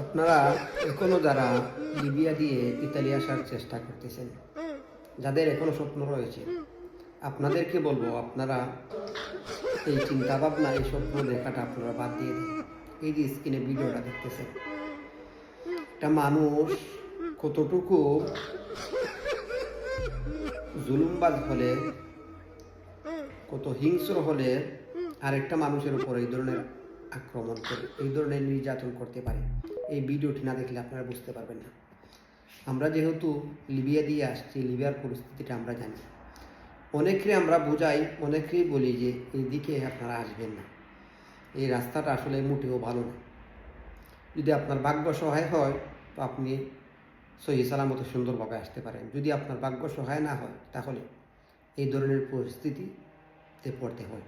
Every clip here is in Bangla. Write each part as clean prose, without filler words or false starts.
আপনারা এখনো যারা লিবিয়া দিয়ে ইতালি আসার চেষ্টা করতেছেন, যাদের এখনো স্বপ্ন রয়েছে, আপনাদেরকে বলবো আপনারা এই চিন্তা ভাবনা, এই স্বপ্ন দেখাটা আপনারা বাদ দিয়ে দিন। এই যে স্ক্রিনে ভিডিওটা দেখতেছেন, একটা মানুষ কতটুকু জুলুমবাজ হলে, কত হিংস্র হলে আরেকটা মানুষের উপর এই ধরনের আক্রমণ করে, এই ধরনের নির্যাতন করতে পারে, এই ভিডিওটি না দেখলে আপনারা বুঝতে পারবেন না। আমরা যেহেতু লিবিয়া দিয়ে আসছি, লিবিয়ার পরিস্থিতিটা আমরা জানি। অনেকেই আমরা বোঝাই, অনেকেই বলি যে এই দিকে আপনারা আসবেন না, এই রাস্তাটা আসলে মোটেও ভালো না। যদি আপনার ভাগ্য সহায় হয় তো আপনি সহি সালামত সুন্দরভাবে আসতে পারেন। যদি আপনার ভাগ্য সহায় না হয় তাহলে এই ধরনের পরিস্থিতিতে পড়তে হয়।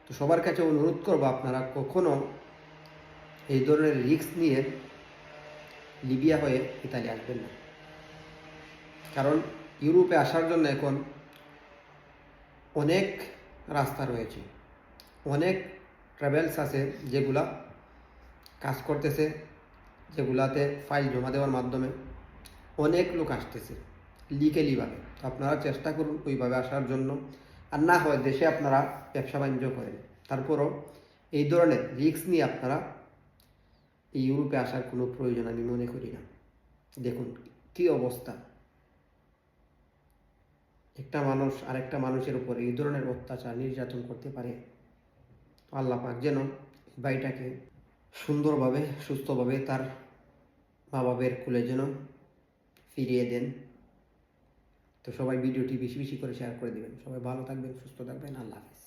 তো সবার কাছে অনুরোধ করবো, আপনারা কখনো এই ধরনের রিস্ক নিয়ে লিবিয়া হয়ে ইতালি আসবেন না। কারণ ইউরোপে আসার জন্য এখন অনেক রাস্তা রয়েছে, অনেক ট্রাভেলস আছে যেগুলা কাজ করতেছে, যেগুলাতে ফাইল জমা দেওয়ার মাধ্যমে অনেক লোক আসতেছে লিগেলিভাবে। তো আপনারা চেষ্টা করুন ওইভাবে আসার জন্য, আর না হয় দেশে আপনারা ব্যবসা বাণিজ্য করেন। তারপরও এই ধরনের রিস্ক নিয়ে আপনারা এই ইউরোপে আসার কোনো প্রয়োজন আমি মনে করি না। দেখুন কী অবস্থা, একটা মানুষ আরেকটা মানুষের উপর এই ধরনের অত্যাচার নির্যাতন করতে পারে। আল্লাহ পাক যেন ভাইটাকে সুন্দরভাবে সুস্থভাবে তার মা বাবার কোলে যেন ফিরিয়ে দেন। তো সবাই ভিডিওটি বেশি বেশি করে শেয়ার করে দেবেন। সবাই ভালো থাকবেন, সুস্থ থাকবেন। আল্লাহ হাফেজ।